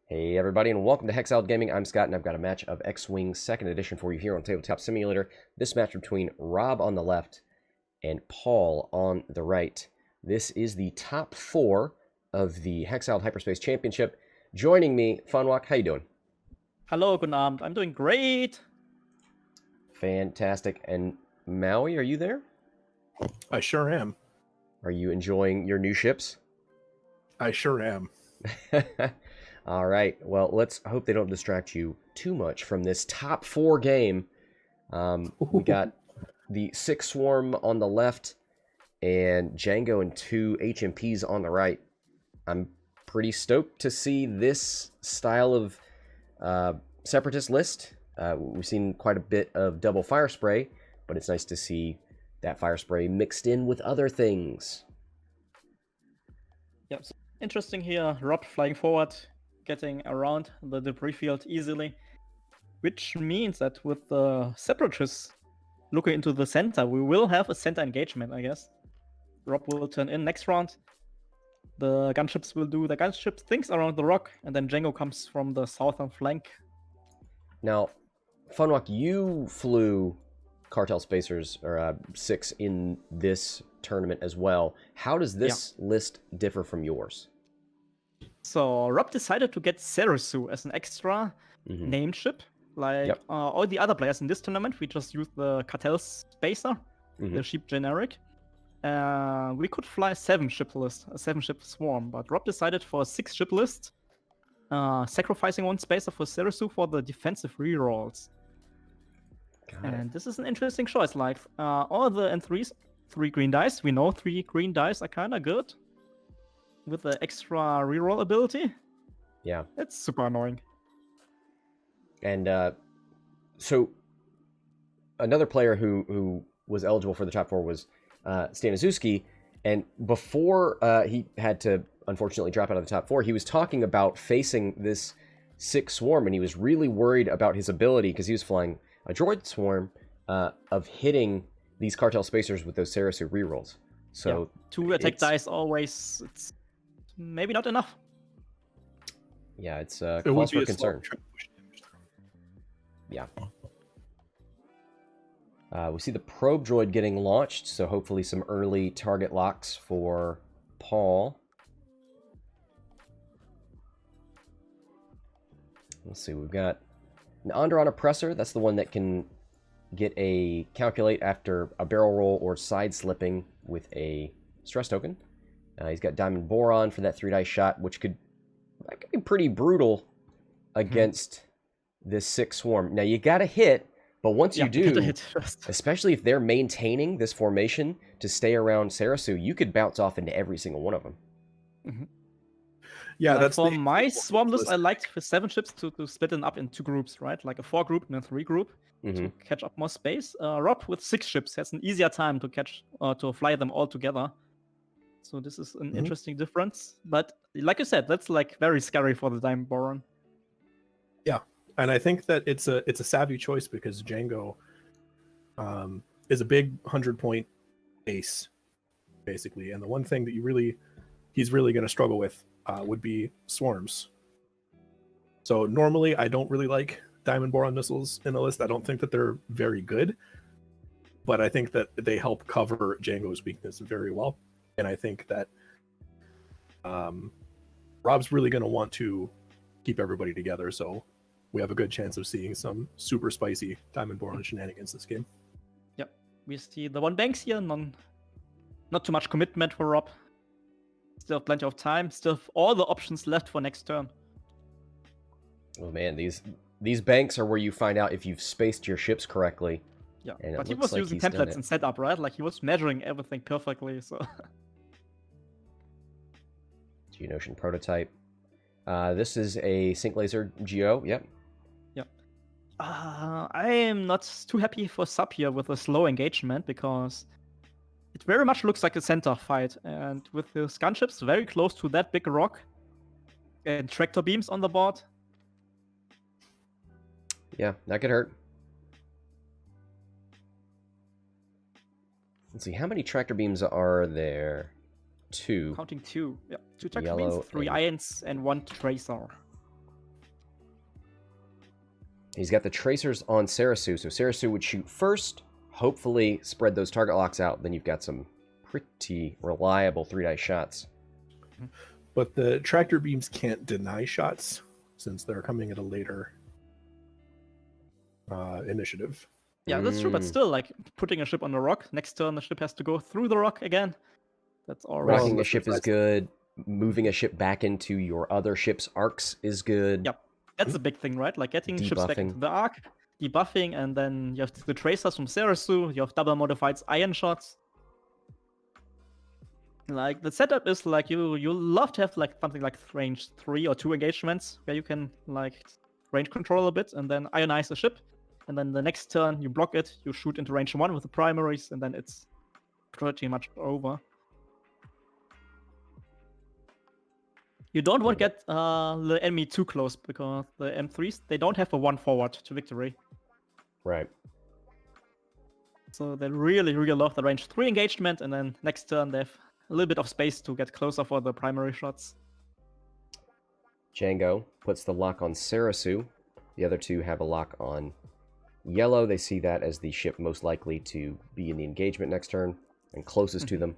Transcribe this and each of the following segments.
Hey everybody, and welcome to Hexiled Gaming. I'm Scott, and I've got a match of X-Wing 2nd Edition for you here on Tabletop Simulator. This match between Rob on the left and Paul on the right. This is the top 4 of the Hexiled Hyperspace Championship. Joining me, Funwalk, how you doing? Hello, good Abend. I'm doing great. Fantastic. And Maui, are you there? I sure am. Are you enjoying your new ships? I sure am. All right. Well, let's hope they don't distract you too much from this top 4 game. We got the 6 Swarm on the left and Jango and 2 HMPs on the right. I'm pretty stoked to see this style of Separatist list. We've seen quite a bit of double fire spray, but it's nice to see that fire spray mixed in with other things. Yep. So interesting here. Rob flying forward, getting around the debris field easily, which means that with the Separatists looking into the center, we will have a center engagement, I guess. Rob will turn in next round. The gunships will do the gunship things around the rock, and then Jango comes from the southern flank. Now, Funwalk, you flew Cartel Spacers, or 6 in this tournament as well. How does this list differ from yours? So Rob decided to get Serissu as an extra name ship. Like all the other players in this tournament, we just used the Cartel Spacer, the cheap generic. We could fly a 7-ship list, a 7-ship swarm, but Rob decided for a 6-ship list, sacrificing 1 spacer for Serissu for the defensive rerolls. And this is an interesting choice. Like all the N3s, 3 green dice. We know 3 green dice are kind of good with the extra reroll ability. Yeah, it's super annoying. And so another player who was eligible for the top 4 was Staniszewski, and before he had to unfortunately drop out of the top 4, he was talking about facing this 6 swarm, and he was really worried about his ability, because he was flying a droid swarm, of hitting these Cartel Spacers with those Serissu rerolls. So 2 attack dice always, it's maybe not enough. Yeah, it's cause for concern. Yeah. We see the probe droid getting launched, so hopefully some early target locks for Paul. Let's see, we've got an Onderon Oppressor. That's the one that can get a calculate after a barrel roll or side slipping with a stress token. He's got Diamond Boron for that 3-dice shot, which could be pretty brutal against this 6 swarm. Now, you got to hit, but once you do, especially if they're maintaining this formation to stay around Serissu, you could bounce off into every single one of them. Yeah, that's for my swarm list. I liked for 7 ships to split them up in 2 groups, right? Like a 4 group and a 3 group to catch up more space. Rob with 6 ships has an easier time to catch to fly them all together. So this is an interesting difference. But like you said, that's like very scary for the Diamond Boron. Yeah, and I think that it's a savvy choice, because Jango is a big 100-point ace, basically, and the one thing that he's really going to struggle with would be swarms. So normally I don't really like Diamond Boron missiles in the list. I don't think that they're very good, but I think that they help cover Jango's weakness very well. And I think that Rob's really going to want to keep everybody together, so we have a good chance of seeing some super spicy Diamond Boron shenanigans this game. Yep, we see the 1 banks here, not too much commitment for Rob. Still plenty of time, still all the options left for next turn. Oh man, these banks are where you find out if you've spaced your ships correctly. Yeah, and but he was using templates and setup, right? Like he was measuring everything perfectly, so... Geonocian prototype. This is a sync laser Geo, yep. Yep. I am not too happy for Sub here with a slow engagement, because it very much looks like a center fight, and with his gunships very close to that big rock and tractor beams on the board. Yeah, that could hurt. Let's see, how many tractor beams are there? 2. Counting 2. Yeah, 2 tractor Yellow beams, 3 and... irons, and 1 tracer. He's got the tracers on Serissu, so Serissu would shoot first, hopefully spread those target locks out, then you've got some pretty reliable 3-dice shots. But the tractor beams can't deny shots since they're coming at a later initiative. Yeah, that's true, but still, like, putting a ship on the rock, next turn the ship has to go through the rock again. That's already... Rocking a ship is good. Moving a ship back into your other ship's arcs is good. Yep, that's a big thing, right? Like, getting ships back into the arc, debuffing, and then you have the tracers from Serissu, you have double modified iron shots. Like, the setup is, like, you love to have, like, something like range 3 or 2 engagements, where you can, like, range control a bit, and then ionize the ship. And then the next turn, you block it, you shoot into range 1 with the primaries, and then it's pretty much over. You don't want to get the enemy too close, because the M3s, they don't have a 1 forward to victory. Right. So they really, really love the range 3 engagement, and then next turn they have a little bit of space to get closer for the primary shots. Jango puts the lock on Serissu. The other two have a lock on yellow. They see that as the ship most likely to be in the engagement next turn and closest to them.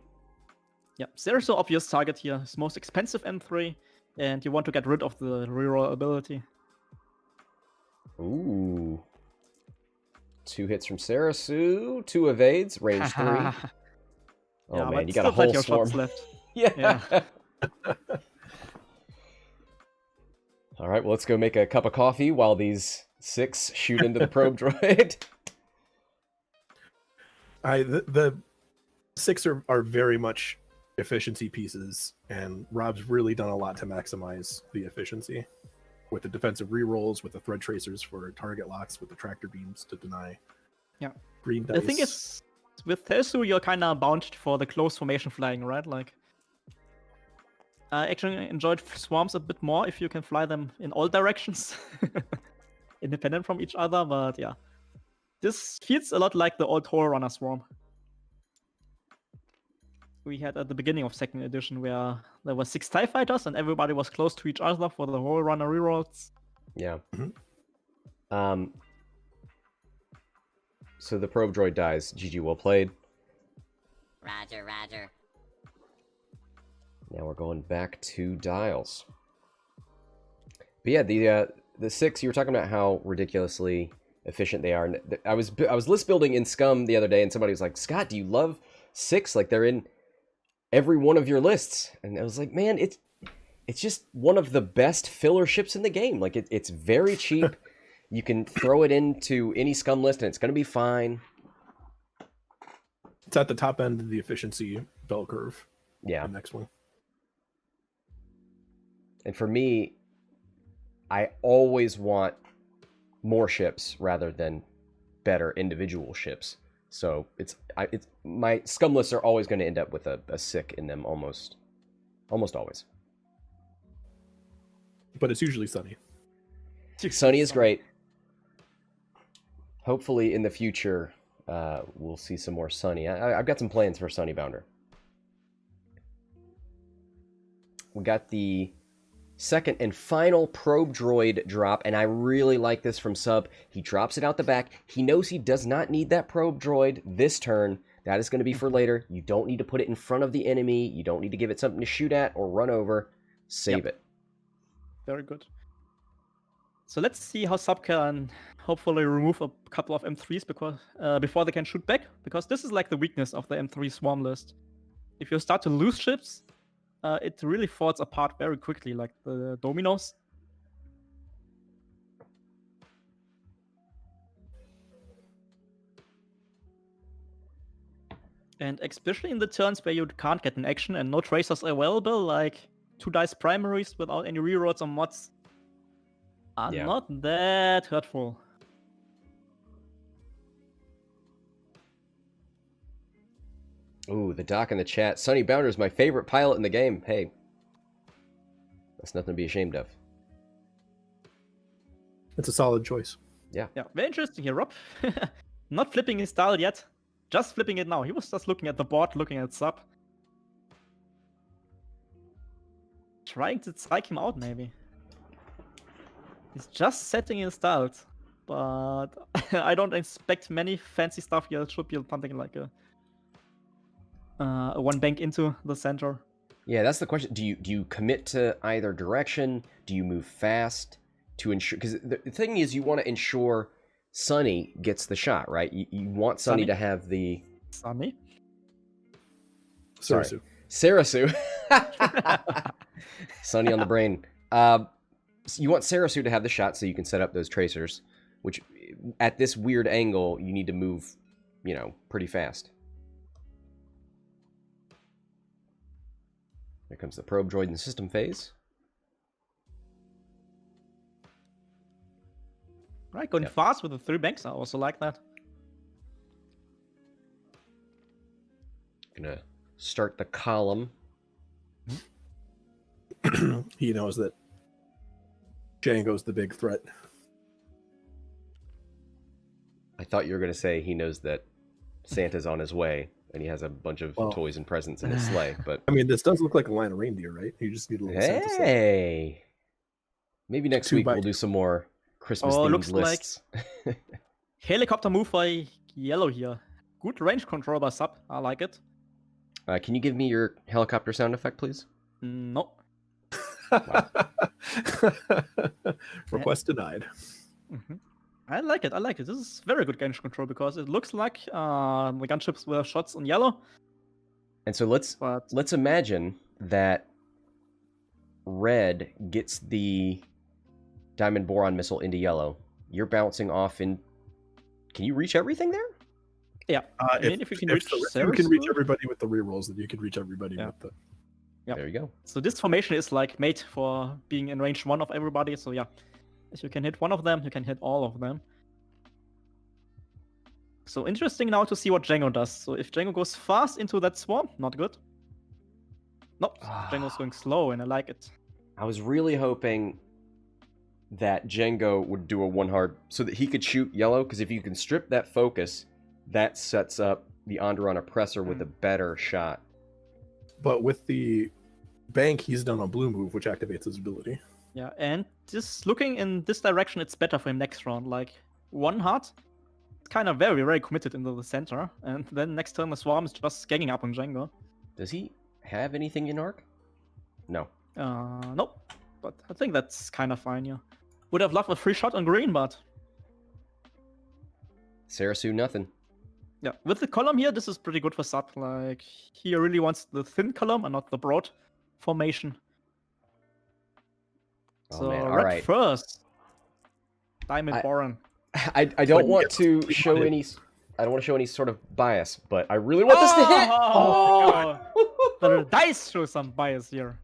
Yeah, Serissu obvious target here. His most expensive M3, and you want to get rid of the reroll ability. Ooh. 2 hits from Serissu, 2 evades, range 3. Oh yeah, man, you got a whole swarm left. Yeah. All right, well, let's go make a cup of coffee while these 6 shoot into the probe droid. The 6 are very much efficiency pieces, and Rob's really done a lot to maximize the efficiency with the defensive rerolls, with the thread tracers for target locks, with the tractor beams to deny green dice. The thing is, with Serissu, you're kind of bound for the close formation flying, right? Like, I actually enjoyed swarms a bit more if you can fly them in all directions, independent from each other. But yeah, this feels a lot like the old Horror Runner swarm we had at the beginning of 2nd edition, where there were 6 TIE fighters and everybody was close to each other for the Horror Runner rerolls. Yeah. So the probe droid dies. GG, well played. Roger, roger. Now we're going back to dials. But yeah, the 6, you were talking about how ridiculously efficient they are. And I was list building in Scum the other day, and somebody was like, "Scott, do you love 6? Like, they're in every one of your lists." And I was like, man, it's just one of the best filler ships in the game. Like, it's very cheap. You can throw it into any Scum list, and it's going to be fine. It's at the top end of the efficiency bell curve. Yeah. The next one. And for me, I always want more ships rather than better individual ships. So it's my Scum lists are always going to end up with a sick in them, almost always. But it's usually Sunny. Sunny is great. Hopefully in the future we'll see some more Sunny. I've got some plans for Sunny Bounder. We got the 2nd and final probe droid drop, and I really like this from Sub. He drops it out the back. He knows he does not need that probe droid this turn. That is going to be for later. You don't need to put it in front of the enemy. You don't need to give it something to shoot at or run over. Save it. Very good. So let's see how Sub can hopefully remove a couple of M3s before they can shoot back, because this is like the weakness of the M3 swarm list. If you start to lose ships, it really falls apart very quickly, like the dominoes. And especially in the turns where you can't get an action and no tracers available, like 2 dice primaries without any rerolls or mods are not that hurtful. Ooh, the doc in the chat. Sunny Bounder is my favorite pilot in the game. Hey, that's nothing to be ashamed of. It's a solid choice. Yeah, very interesting here, Rob. Not flipping his dial yet. Just flipping it now. He was just looking at the board, looking at Sub. Trying to psych him out, maybe. He's just setting his dials. but I don't expect many fancy stuff here. It should be something like a one bank into the center. Yeah, that's the question. Do you commit to either direction? Do you move fast to ensure? Because the thing is, you want to ensure Sunny gets the shot, right? You want Sunny to have the... Sunny? Serissu. Serissu. Sunny on the brain. So you want Serissu to have the shot so you can set up those tracers, which at this weird angle, you need to move, pretty fast. There comes the probe droid in system phase. Right, going fast with the 3 banks. I also like that. Gonna start the column. He knows that Jango's the big threat. I thought you were gonna say he knows that Santa's on his way and he has a bunch of toys and presents in his sleigh. But I mean, this does look like a line of reindeer, right? You just need a little Santa sleigh. Hey, maybe next week we'll do some more Christmas themed lists. Like helicopter move by yellow here. Good range control by sub. I like it. Can you give me your helicopter sound effect, please? No. Request denied. Mm-hmm. I like it. This is very good range control because it looks like the gunships were shots on yellow. And so let's imagine that red gets the diamond boron missile into yellow. You're bouncing off in... Can you reach everything there? Yeah. If you can reach everybody with the rerolls, then you can reach everybody with the... Yeah. There you go. So this formation is like made for being in range 1 of everybody. So yeah, if you can hit one of them, you can hit all of them. So interesting now to see what Jango does. So if Jango goes fast into that swarm, not good. Nope, Jango's going slow and I like it. I was really hoping that Jango would do a one hard so that he could shoot yellow, because if you can strip that focus, that sets up the Onderon Oppressor with a better shot. But with the bank, he's done a blue move, which activates his ability. Yeah, and just looking in this direction, it's better for him next round. Like, one heart, kind of very, very committed into the center, and then next turn the swarm is just ganging up on Jango. Does he have anything in arc? No. Nope. But I think that's kind of fine, yeah. Would have loved a free shot on green, but... Serissu, nothing. Yeah, with the column here, this is pretty good for Sub. Like, he really wants the thin column and not the broad formation. Oh, so, man. All red right. first. Diamond Boron. I don't want to show any... I don't want to show any sort of bias, but I really want this to hit! Oh! The dice show some bias here.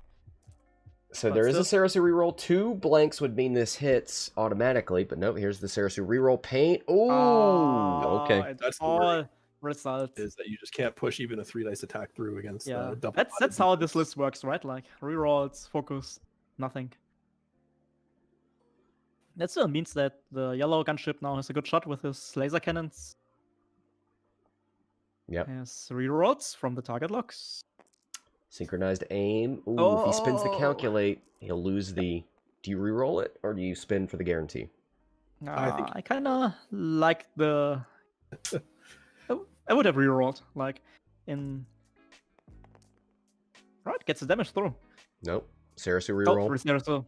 So there is a Serissu reroll. 2 blanks would mean this hits automatically, but no, here's the Serissu reroll. Paint. Ooh, okay. That's all result. Is that you just can't push even a 3 dice attack through against double. That's how this list works, right? Like rerolls, focus, nothing. That still means that the yellow gunship now has a good shot with his laser cannons. Yep. Has rerolls from the target locks. Synchronized aim. Ooh, if he spins the calculate, he'll lose the... Do you reroll it, or do you spin for the guarantee? I kind of like the... I would have rerolled, like, in... Right, gets the damage through. Nope. Serissu reroll. Serissu.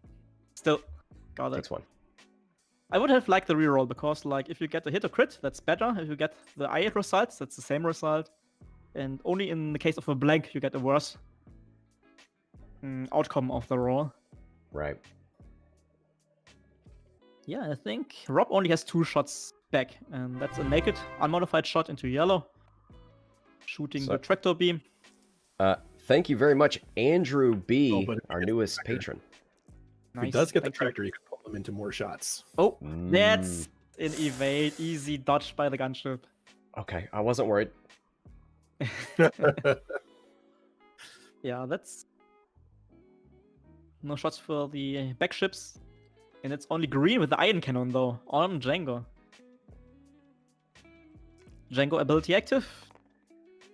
Still, got it. Takes 1. I would have liked the reroll, because, like, if you get a hit or crit, that's better. If you get the I results, that's the same result. And only in the case of a blank, you get a worse outcome of the roll. Right. Yeah, I think Rob only has 2 shots back, and that's a naked, unmodified shot into yellow. Shooting the tractor beam. Thank you very much, Andrew B., our newest patron. If he does get the tractor, you can pull him into more shots. Oh, that's an evade, easy dodge by the gunship. Okay, I wasn't worried. Yeah, that's... No shots for the back ships. And it's only green with the iron cannon, though, on Jango. Jango ability active.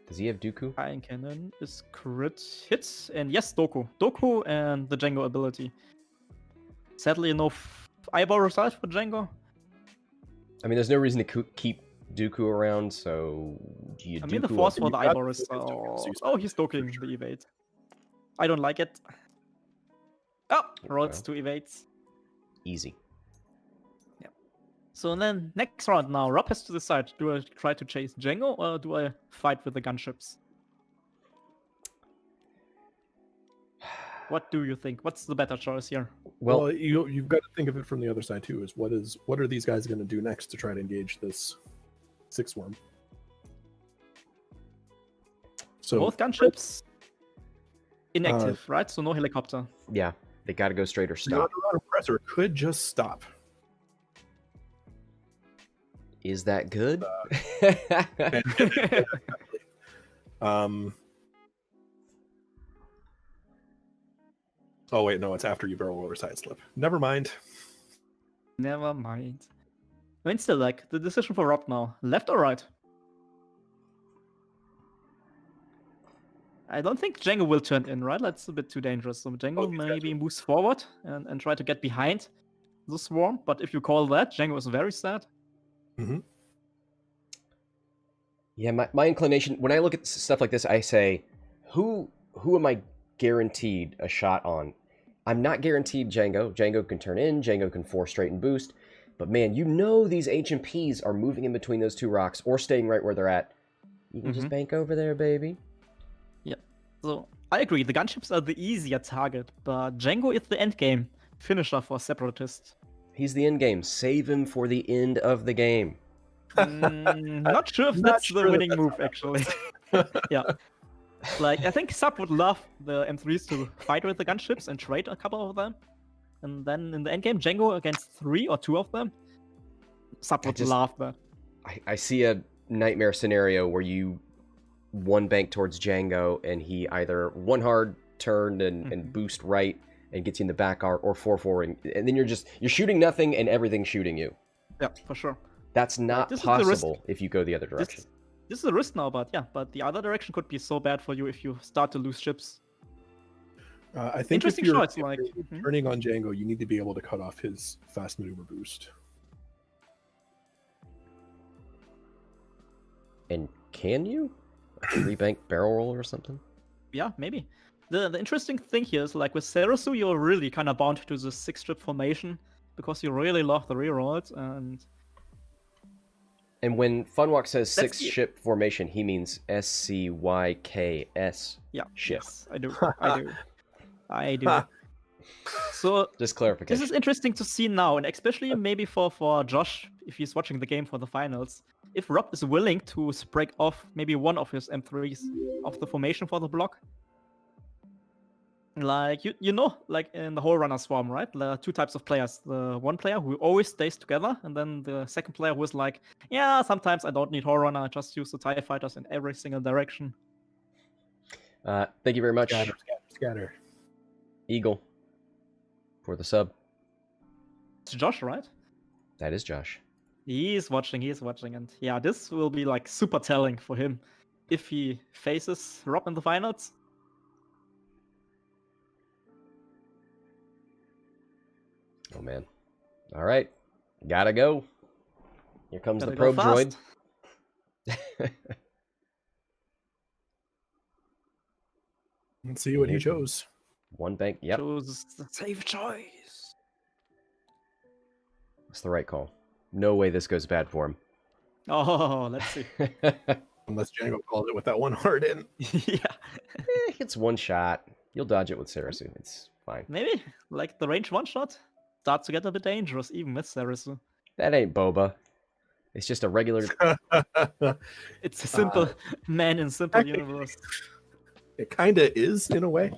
Does he have Dooku? Iron cannon is crit hits, and yes, Doku. Doku and the Jango ability. Sadly, no eyeball result for Jango. I mean, there's no reason to keep Dooku around, so you I mean, the Dooku force up. for the eyeball is... Oh, he's looking sure. the evade. I don't like it. Oh, rolls Well. 2 evades. Easy. Yeah. So then, next round now, Rob has to decide, do I try to chase Jango, or do I fight with the gunships? What do you think? What's the better choice here? Well, you've got to think of it from the other side too. Is what are these guys going to do next to try to engage this 6-worm? So both gunships inactive, right? So no helicopter. Yeah, they got to go straight or the stop. Onderon Oppressor could just stop. Is that good? Oh wait, no, it's after you barrel roll or side slip. Never mind. Never mind. I mean, still, like, the decision for Rob now. Left or right? I don't think Jango will turn in, right? That's a bit too dangerous. So Jango maybe moves forward and try to get behind the swarm. But if you call that, Jango is very sad. Mm-hmm. Yeah, my inclination, when I look at stuff like this, I say, who am I guaranteed a shot on? I'm not guaranteed Jango. Jango can turn in, Jango can force straight and boost. But man, you know these HMPs are moving in between those two rocks or staying right where they're at. You can just bank over there, baby. Yeah. So I agree, the gunships are the easier target, but Jango is the endgame finisher for Separatists. He's the end game. Save him for the end of the game. Not sure if that's the winning move, actually. Yeah. Like, I think Sub would love the M3s to fight with the gunships and trade a couple of them. And then in the endgame, Jango against 3 or 2 of them. Sub would love that. I see a nightmare scenario where you one bank towards Jango and he either one hard turn and boost right and gets you in the back arc or 4-4, and then you're shooting nothing and everything's shooting you. Yeah, for sure. That's not possible if you go the other direction. This is a risk now, but the other direction could be so bad for you if you start to lose ships. I think interesting if you're, shots, if like you're turning on Jango, you need to be able to cut off his fast maneuver boost. And can you? A 3-bank barrel roll or something? Yeah, maybe. The interesting thing here is, like, with Serissu, you're really kind of bound to the 6-ship formation because you really love the rerolls, And when Funwalk says 6-ship formation, he means SCYKS. Yeah, ship. Yes, I do. I do. So just clarification. This is interesting to see now, and especially maybe for Josh, if he's watching the game for the finals. If Rob is willing to break off maybe one of his M3s of the formation for the block. Like, you know, like in the whole runner swarm, right? There are 2 types of players. The one player who always stays together, and then the second player who is like, yeah, sometimes I don't need whole runner, I just use the TIE fighters in every single direction. Thank you very much. Scatter. Eagle. For the sub. It's Josh, right? That is Josh. He is watching, and yeah, this will be like super telling for him if he faces Rob in the finals. Oh man. All right. Gotta go. Here comes Gotta the go probe droid. Let's see what he chose. 1 bank. Yep. Chose the safe choice. That's the right call. No way this goes bad for him. Oh, let's see. Unless Jango called it with that one hard in. Yeah. It's one shot. You'll dodge it with Serissu. It's fine. Maybe, like the range one shot starts to get a bit dangerous, even with Serissu. That ain't boba. It's just a regular... It's a simple man in simple universe. It kind of is, in a way.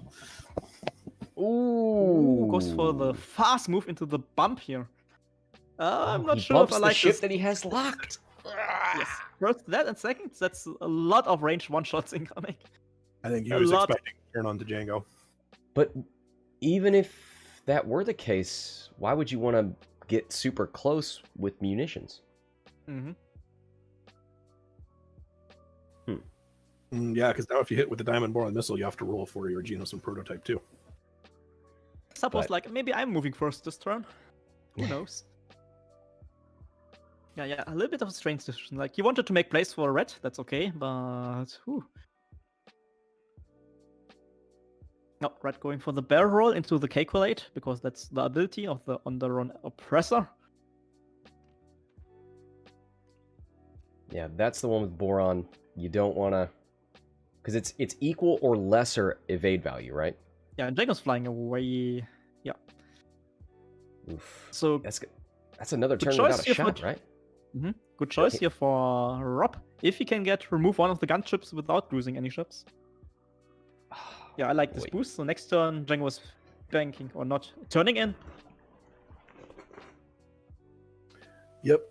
Ooh. Goes for the fast move into the bump here. I'm not he sure if bumps I like the ship this. that he has locked. Yes. First that, and second, that's a lot of range one-shots incoming. I think he was expecting to turn on to Jango. But even if that were the case, why would you want to get super close with munitions? Yeah, because now if you hit with the Diamond Boron missile, you have to roll for your Geonocian prototype too. Suppose, like, maybe I'm moving first this turn. Who knows? Yeah, a little bit of a strange decision. Like, he wanted to make place for a red, that's okay, but... Whew. No, red going for the barrel roll into the calculate, because that's the ability of the Onderon Oppressor. Yeah, that's the one with Boron. You don't want to... Because it's equal or lesser evade value, right? Yeah, and Jango's flying away. Yeah. Oof. So that's another turn choice without a here shot, for- right? Good choice here for Rob. If he can remove one of the gunships without losing any ships. Yeah, I like this boost. So next turn, Jango was banking or not turning in. Yep.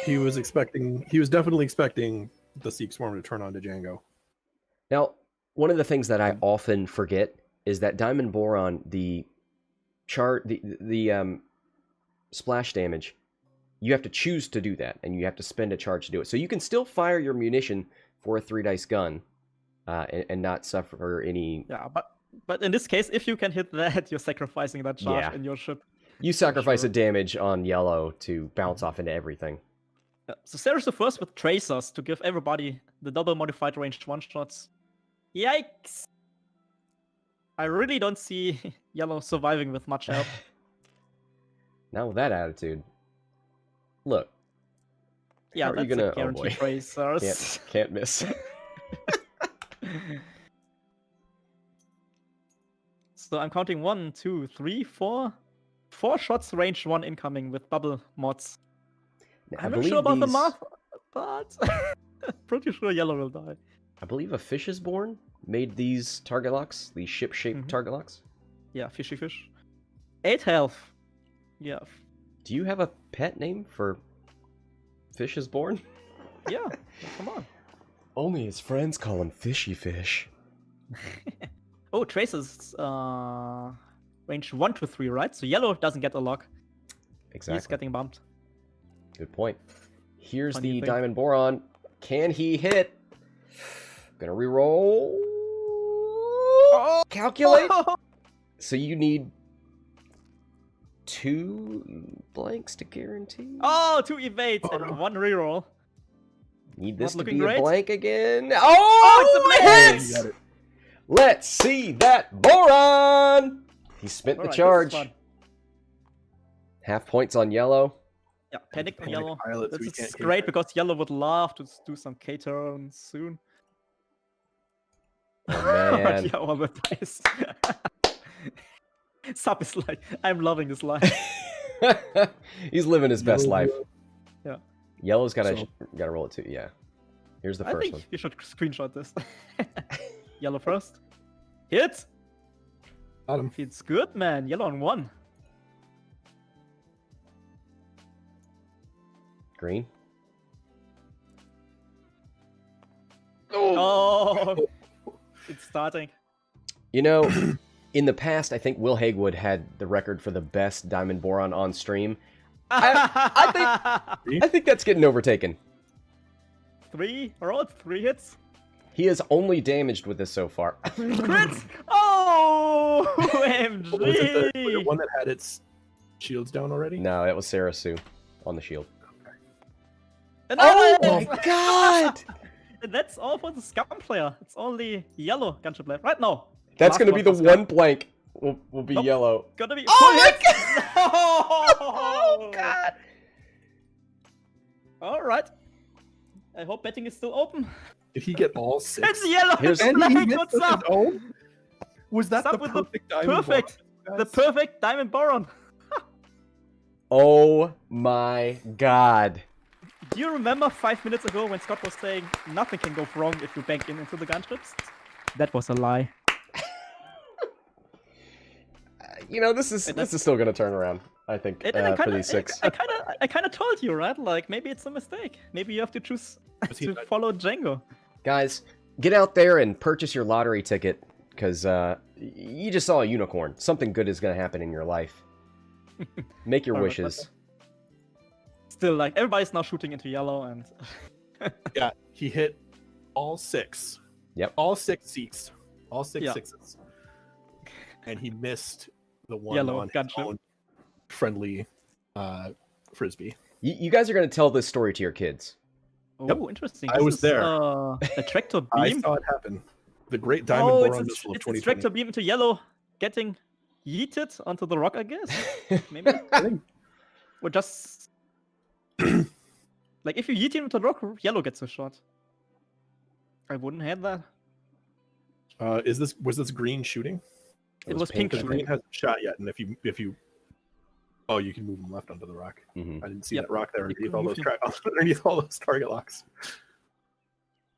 He was definitely expecting the Seek Swarm to turn on to Jango. Now, one of the things that I often forget is that Diamond Boron, the splash damage, you have to choose to do that, and you have to spend a charge to do it. So you can still fire your munition for a 3-dice gun and not suffer any... Yeah, but in this case, if you can hit that, you're sacrificing that charge in your ship. You sacrifice a damage on yellow to bounce off into everything. So Serissu first with Tracers to give everybody the double modified ranged one-shots. Yikes! I really don't see yellow surviving with much help. Not with that attitude. Look. Yeah, how are that's you gonna... a guarantee Tracers. Can't miss. So I'm counting 1, 2, 3, 4. 4 shots range 1 incoming with bubble mods. I'm not sure about the math, but pretty sure yellow will die. I believe a Fish is Born made these target locks, these ship-shaped target locks. Yeah, fishy fish. 8 health. Yeah. Do you have a pet name for Fish is Born? Yeah, come on. Only his friends call him Fishy Fish. Oh, Traces range 1 to 3, right? So yellow doesn't get a lock. Exactly. He's getting bumped. Good point. Here's Funny the thing. Diamond Boron. Can he hit? Gonna reroll. Calculate. So you need 2 blanks to guarantee. Oh, 2 evades and 1 reroll. Need this Not to looking be great. a blank again. Oh, it's a blank! hits! You got it. Let's see that Boron. He spent the Alright, charge. this is fun. Half points on yellow. Yeah, panic on Panic yellow. pilot, so This we is can't hit great that. because yellow would love to do some K-turns soon. Oh, man. Yeah, all the dice. Sub is like, I'm loving this line. He's living his best life. Yeah. Yellow's gotta So- roll it too. Yeah. Here's the I first think one. you should screenshot this. Yellow first. Hit! Got him. Feels good, man. Yellow on 1. Green. Oh! It's starting. You know, in the past, I think Will Hagewood had the record for the best Diamond Boron on stream. I think that's getting overtaken. 3? Are all 3 hits? He is only damaged with this so far. Crits! Oh! Was it the OMG! one that had its shields down already? No, that was Serissu on the shield. Another Oh hit! my god! And that's all for the scum player. It's only yellow gunship left. Right now. That's Last gonna be the for scum. one blank. Will be Nope. yellow. Gonna be Oh full my hits! Oh god! Alright. I hope betting is still open. Did he get all 6? It's yellow! Here's- It's And he black! missed What's with his up? own? Was that What's the up with the perfect diamond perfect? Boron, The guys? perfect diamond boron. Oh my god. Do you remember 5 minutes ago when Scott was saying nothing can go wrong if you bank into the gunships? That was a lie. You know, this is still gonna turn around. I think for these 6. I kind of told you, right? Like maybe it's a mistake. Maybe you have to choose Was he to not- follow Jango. Guys, get out there and purchase your lottery ticket, because you just saw a unicorn. Something good is going to happen in your life. Make your Alright, wishes. Still, like everybody's now shooting into yellow, and Yeah, he hit all 6. Yep. All 6 Seeks. All 6 Yeah. sixes. And he missed the one Yellow on his gunship. own friendly frisbee. You guys are going to tell this story to your kids. Oh, Yep. interesting. I was there. A tractor beam. I saw it happen. The Great Diamond Boron Missile of it's a 2020. tractor beam into yellow, getting yeeted onto the rock, I guess. Maybe. I think Or just like if you yeet him into the rock, yellow gets a shot. I wouldn't have that. was this green shooting? It was pink Because shooting. green hasn't shot yet, and if you oh, you can move them left onto the rock. Mhm. I didn't see Yep. that rock there You underneath can all move those him. underneath all those target locks.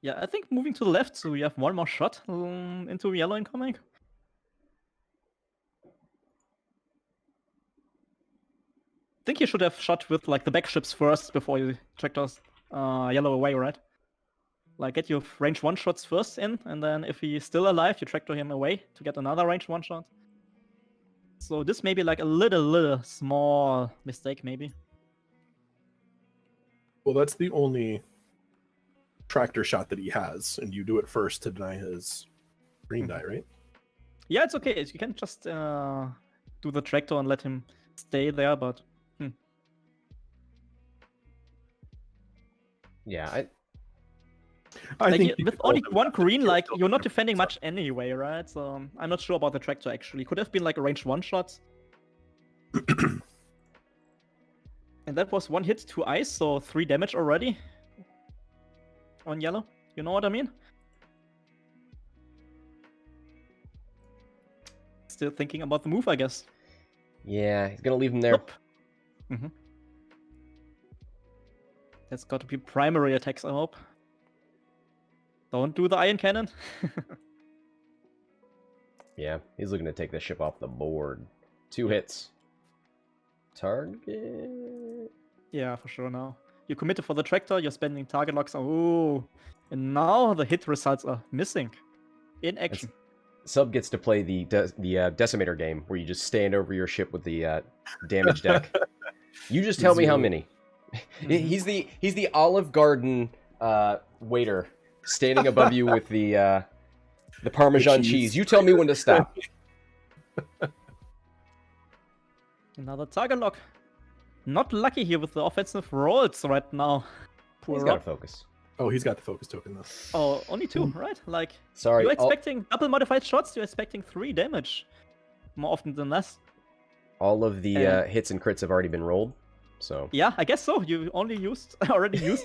Yeah, I think moving to the left, so we have one more shot into yellow incoming. I think you should have shot with like the back ships first before you tractors yellow away, right? Like get your range 1 shots first in, and then if he's still alive, you tractor him away to get another range 1 shot. So this may be like a little small mistake, maybe. Well, that's the only tractor shot that he has, and you do it first to deny his green die, right? Yeah, it's okay. You can just do the tractor and let him stay there, but Yeah, I like, think with only one green, like you're not defending much anyway, right? So I'm not sure about the tractor actually. Could have been like a range 1 shot. And that was 1 hit, 2 ice, so 3 damage already on yellow. You know what I mean? Still thinking about the move, I guess. yeah, he's going to leave him there. Nope. That's got to be primary attacks, I hope. Don't do the iron cannon. Yeah, he's looking to take the ship off the board. 2 hits. Target. Yeah, for sure now. You committed for the tractor, you're spending target locks. Oh, and now the hit results are missing. In action. Sub gets to play the Decimator game, where you just stand over your ship with the damage deck. You just tell me how many. He's the Olive Garden waiter standing above you with the Parmesan cheese. You tell me when to stop. Another target lock. Not lucky here with the offensive rolls right now. Poor He's got to Rob. focus. Oh, he's got the focus token though. Oh, only 2, right? Like, Sorry. you're expecting double modified shots, you're expecting 3 damage. More often than less. All of the hits and crits have already been rolled. So Yeah, I guess so. You already used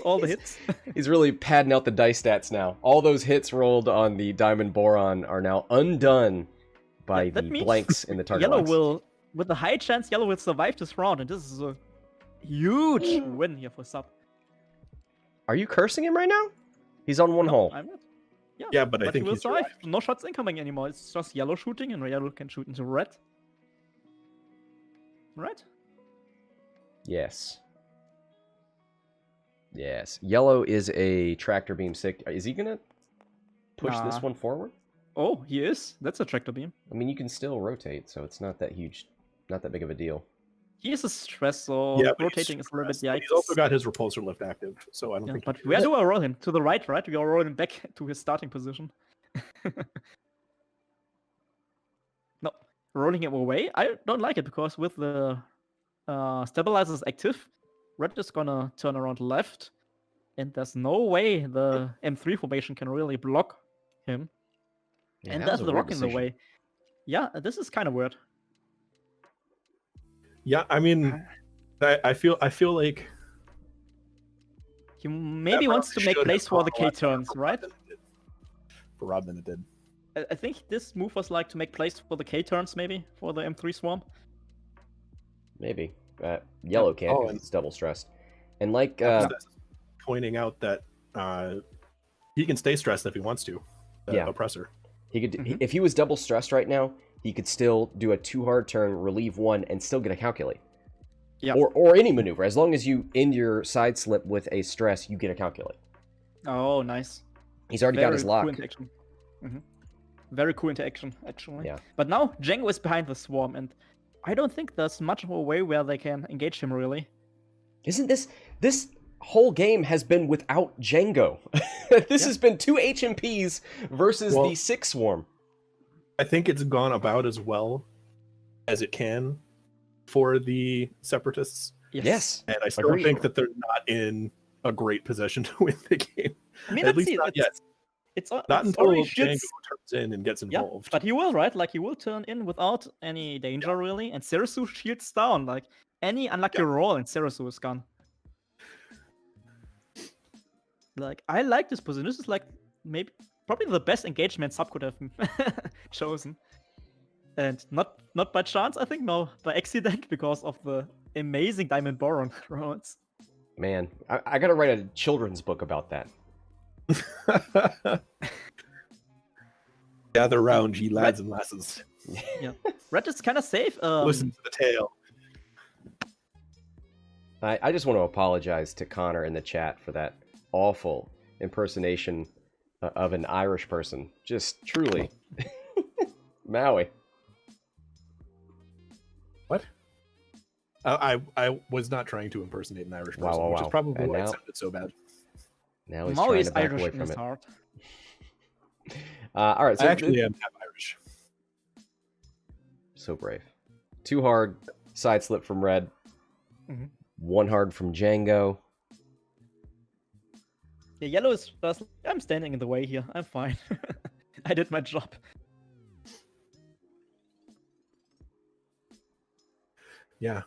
all the hits. he's really padding out the dice stats now. All those hits rolled on the Diamond Boron are now undone by Yeah, that the means blanks in the target Yellow locks. will, with a high chance, Yellow will survive this round, and this is a huge win here for Sub. Are you cursing him right now? He's on one hole. I'm not. Yeah, but I think he will he's survive. survived. No shots incoming anymore. It's just Yellow shooting, and Yellow can shoot into red. Right? Yes. Yes. Yellow is a tractor beam 6. Is he gonna push this Nah. one forward? Oh, he is. That's a tractor beam. I mean, you can still rotate, so it's not that huge, not that big of a deal. He is a stress, so Yeah, but rotating is a little bit stressed, but yikes. he's also got his repulsor lift active, so I don't Yeah, think. but where do I roll him? To the right, right? We are rolling back to his starting position. No, rolling him away. I don't like it because with the stabilizers active, red is gonna turn around left, and there's no way the M3 formation can really block him. Yeah, and that there's was a the weird rock in the decision. way. Yeah, this is kind of weird. Yeah, I mean, I feel like He maybe that wants to probably make should place have for the gone a lot better K-turns, for right? Rob than it did. For Rob than it did. I think this move was like to make place for the K-turns, maybe, for the M3 swarm. Maybe. Yellow can't Oh, because and- it's double stressed. And like, That's pointing out that he can stay stressed if he wants to. The Yeah. Oppressor. he could, Mhm. if he was double stressed right now, he could still do a 2 hard turn, relieve 1, and still get a calculate. Yeah. Or any maneuver. As long as you end your side slip with a stress, you get a calculate. Oh, nice. He's already got his lock. Cool interaction. Very cool interaction, actually. Yeah. But now Jango is behind the swarm, and I don't think there's much of a way where they can engage him, really. Isn't this whole game has been without Jango? This has been 2 HMPs versus Well- the 6 swarm. I think it's gone about as well as it can for the Separatists. Yes. And I still Agreed. think that they're not in a great position to win the game. I mean, At let's least see. not yet. It's Not it's until already Jango shields. turns in and gets Yeah, involved. but he will, right? Like, he will turn in without any danger, really. And Serissu shields down. Like, any unlucky roll and Serissu is gone. Like, I like this position. This is, like, probably the best engagement Sub could have chosen. And not by chance, I think, no, by accident, because of the amazing Diamond Boron rolls. Man, I gotta write a children's book about that. Gather round, ye lads and lasses. Yeah, Red is kind of safe. Listen to the tale. I just want to apologize to Connor in the chat for that awful impersonation of an Irish person. Just truly. Maui. What? I was not trying to impersonate an Irish person, Wow, which is probably and why it now- sounded so bad. Now he's Maui trying is to back Irish away in from his it. heart. All right, so I actually am half Irish. so brave. 2 hard, side slip from Red. Mhm. 1 hard from Jango. Yeah, yellow is just. I'm standing in the way here. I'm fine. I did my job. Yeah.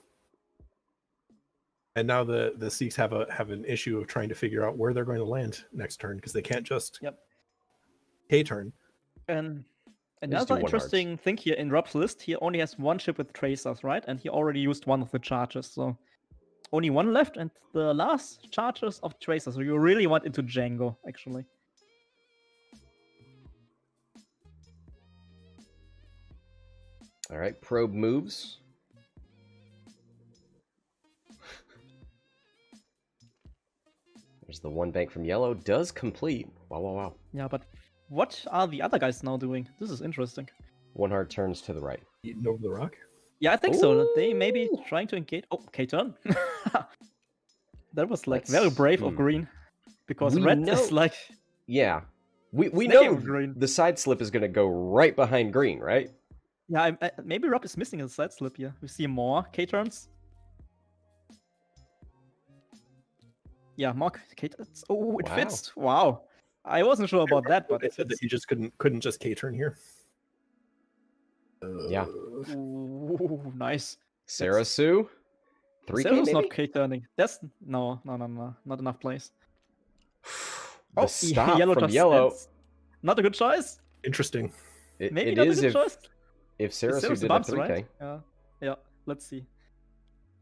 And now the Sikhs have an issue of trying to figure out where they're going to land next turn because they can't just K-turn. And Just do another 1 interesting thing here in Rob's list, he only has 1 ship with tracers, right? And he already used 1 of the charges, so only 1 left, and the last charges of tracers. So you really want into Jango, actually. All right, probe moves. There's the 1 bank from yellow. Does complete. Wow. Yeah, but what are the other guys now doing? This is interesting. 1 hard turns to the right. Eating over the rock. Yeah, I think so. They may be trying to engage. Oh, K-turn. That was like very brave of green, because We red know- is like. Yeah. We Sneaky know with green. the side slip is going to go right behind green, right? Yeah, maybe Rob is missing a side slip here. We see more K-turns. Yeah, more K-turns. Oh, it Wow. fits. Wow. I wasn't sure about that, but They it said that fits. he just couldn't just K-turn here. Yeah. Ooh, nice. Serissu. 3K Serissu's maybe? not K-turning. That's no, not enough place. The stop yellow from just yellow. stands. Not a good choice. Interesting. Maybe It not a is good choice. if Serissu Serissu did bumps, a 3K. right? Yeah, let's see.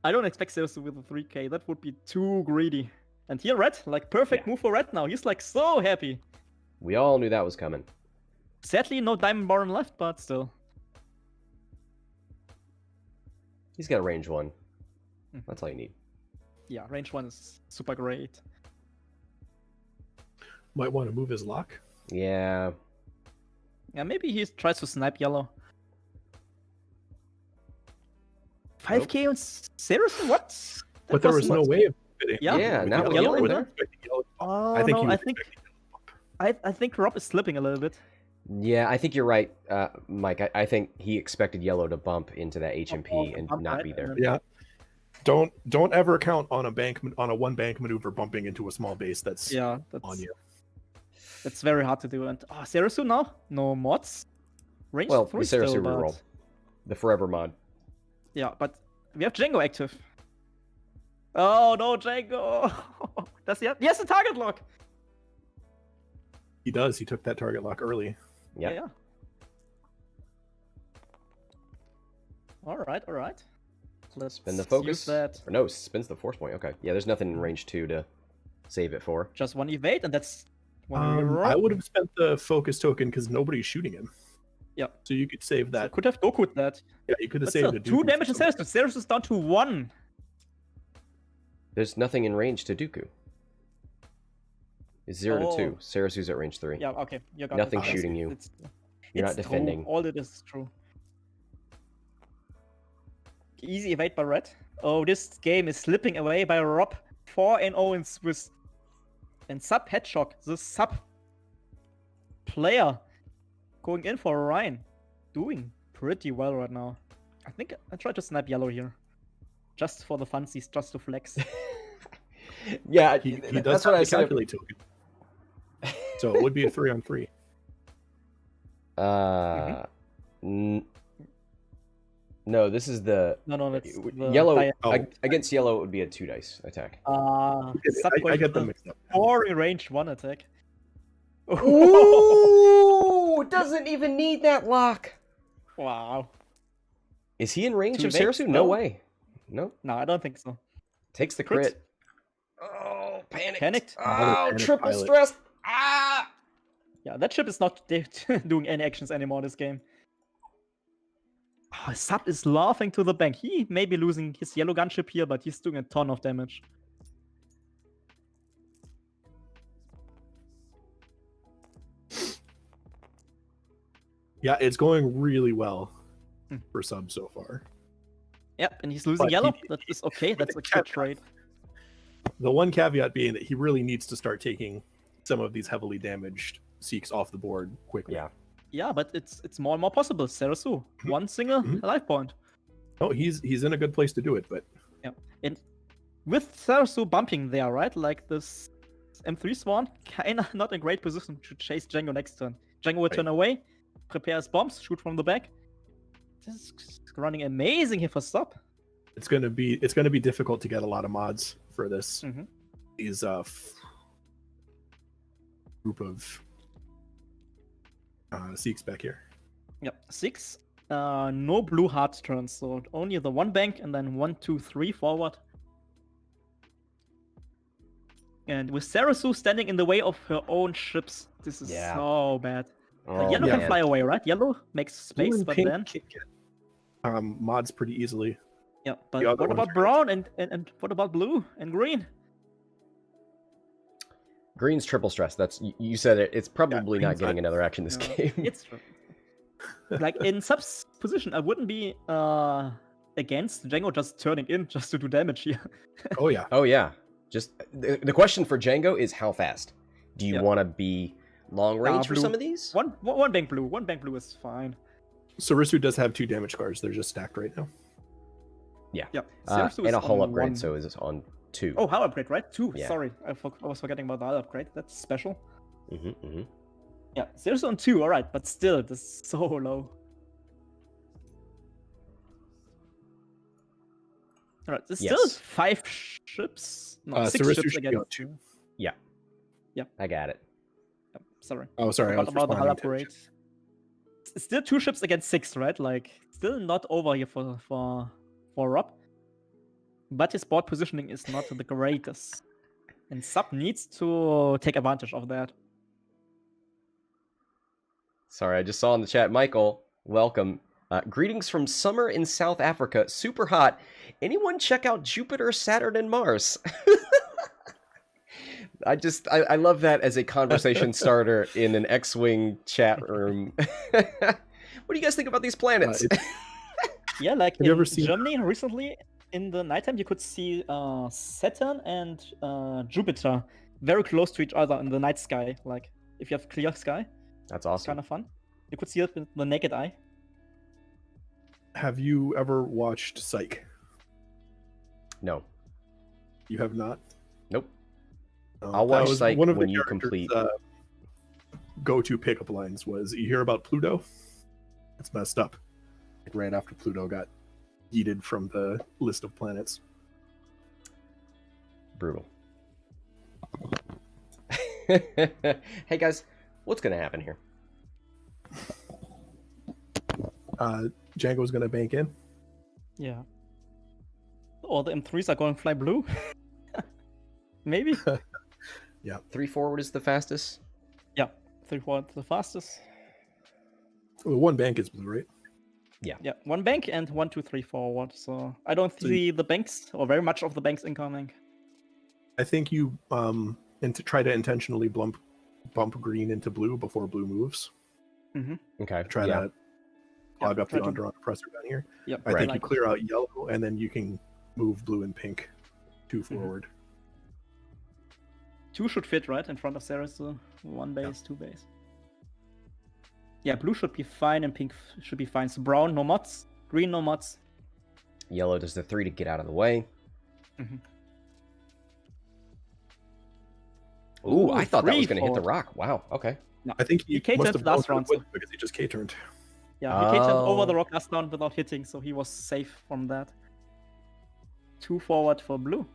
I don't expect Serissu with a 3K. That would be too greedy. And here, red, like perfect move for red now. He's like so happy. We all knew that was coming. Sadly, no Diamond Baron left, but still. He's got a range 1. That's all you need. Yeah, range 1 is super great. Might want to move his lock. Yeah. Yeah, maybe he tries to snipe yellow. 5K on Serissu? What? But there was no way of fitting. Yeah, now with with yellow yellow there? Oh, I think no, he was I think Rob is slipping a little bit. Yeah, I think you're right, Mike. I think he expected yellow to bump into that HMP and bump, not right? be there. Yeah. Don't ever count on a 1 bank maneuver bumping into a small base that's Yeah, on you. That's very hard to do. And Serissu now? No mods? Range Well, 3 the still, Serissu but... reroll. The forever mod. Yeah, but we have Jango active. Oh no, Jango! Does he have... Yes, a target lock! He does. He took that target lock early. Yep. Yeah. Alright. Let's Spin the use focus. that. Or no, spins the force point. Okay. Yeah, there's nothing in range 2 to save it for. Just 1 evade, and that's 1 I reroll. would have spent the focus token because nobody's shooting him. Yeah. So you could save So that. could have Doku'd that. Yeah, you could have But saved still, it. 2 damage to Serissu. Serissu is down to 1. There's nothing in range to Dooku. It's 0 to 2. Serissu's at range 3. Yeah, okay. You got Nothing it. shooting you. It's You're not true. defending. All it is true. Easy evade by red. Oh, this game is slipping away by Rob. 4-0 in Swiss. And sub headshock. The sub player going in for Ryan. Doing pretty well right now. I think I try to snap yellow here. just for the funsies, just to flex. Yeah, He that's does what have I the said. calculate token. So it would be a 3-on-3. No, this is the No, that's the yellow. Oh. Against yellow, it would be a 2-dice attack. I get them mixed up. Or range 1 attack. Ooh, doesn't even need that lock. Wow. Is he in range Two of evades? Serissu? No No. way. No. No, I don't think so. Takes the Crit. crit. Oh, panicked. Panicked? Oh, Panic triple pilot. stressed. Ah. Yeah, that ship is not doing any actions anymore this game. Oh, Sub is laughing to the bank. He may be losing his yellow gunship here, but he's doing a ton of damage. Yeah, it's going really well for Sub so far. Yep, and he's losing But yellow. he- That is okay. That's a the good caveat- trade. The one caveat being that he really needs to start taking some of these heavily damaged Seeks off the board quickly. Yeah. Yeah, but it's more and more possible. Serissu, one single Mhm. life point. No, he's in a good place to do it, but Yeah, and with Serissu bumping there, right? Like this M3 Swan, kinda not a great position to chase Jango next turn. Jango will Right. turn away, prepare his bombs, shoot from the back. This is running amazing here for Sub. it's gonna be difficult to get a lot of mods for this. Mhm. These group of Seeks back here. Yep, 6. No blue hard turns, so only the 1 bank and then 1, 2, 3 forward. And with Serissu standing in the way of her own ships, this is Yeah. so bad. Oh, Yellow yeah. can fly away, right? Yellow makes Blue space, and but pink then can get mods pretty easily. yeah. But the other what ones about are- brown and what about blue and green? Green's triple stress. That's you said it. It's probably not green's getting not- another action this No, game. It's true. Like in Sub's position, I wouldn't be against Jango just turning in just to do damage here. Oh yeah. Oh yeah. Just the question for Jango is how fast. Do you Yeah. want to be long range for blue. some of these? One bank blue. One bank blue is fine. Serissu does have 2 damage cards. They're just stacked right now. Yeah. Yep. Uh, Serissu and is a hull on upgrade, 1. so is on 2. Oh, hull upgrade, right? 2. Yeah. Sorry, I was forgetting about the hull upgrade. That's special. Mm-hmm. Yeah, Serissu on 2. All right, but still, this is so low. All right, there's still Yes. 5 ships. No, 6 Serissu ships should be again. on 2. I got it. Yep, sorry. Oh, sorry. I What was about the hull responding to- upgrade? It's still 2 ships against 6, right? Like, still not over here for Rob. But his board positioning is not the greatest. And Sub needs to take advantage of that. Sorry, I just saw in the chat, Michael, welcome. Greetings from summer in South Africa. Super hot. Anyone check out Jupiter, Saturn, and Mars? I love that as a conversation starter in an X-Wing chat room. What do you guys think about these planets? Yeah, like Have you in ever seen- Germany recently, in the nighttime, you could see Saturn and Jupiter very close to each other in the night sky. Like, if you have clear sky, That's it's awesome. kind of fun. You could see it with the naked eye. Have you ever watched Psych? No. You have not? Nope. Oh, I'll that watch was Psych one of the when you characters', complete. Go-to pickup lines was, "You hear about Pluto? It's messed up." Like right after Pluto got yeeted from the list of planets. Brutal. Hey guys, what's gonna happen here? Django's gonna bank in. Yeah. Or the M3s are going fly blue. Maybe. 3 forward is the fastest. Yeah. 3 forward the fastest. Well, 1 bank is blue, right? Yeah. 1 bank and 1, 2, 3 forward. So I don't So see the banks or very much of the banks incoming. I think you try to intentionally bump green into blue before blue moves. Okay. Try yeah. to clog up try the to- Onderon Oppressor down here. Yep. I think like you clear out yellow, and then you can move blue and pink 2 forward. 2 should fit right in front of Serissu. 1 base, 2 base. Yeah, blue should be fine and pink should be fine. So brown, no mods. Green, no mods. Yellow does the 3 to get out of the way. Ooh, I thought that was going to hit the rock. Wow, okay. No. I think He K-turned must have last blown round, through the so- wood because he just K-turned. Yeah, he K-turned over the Oh. rock last round without hitting, so he was safe from that. 2 forward for blue.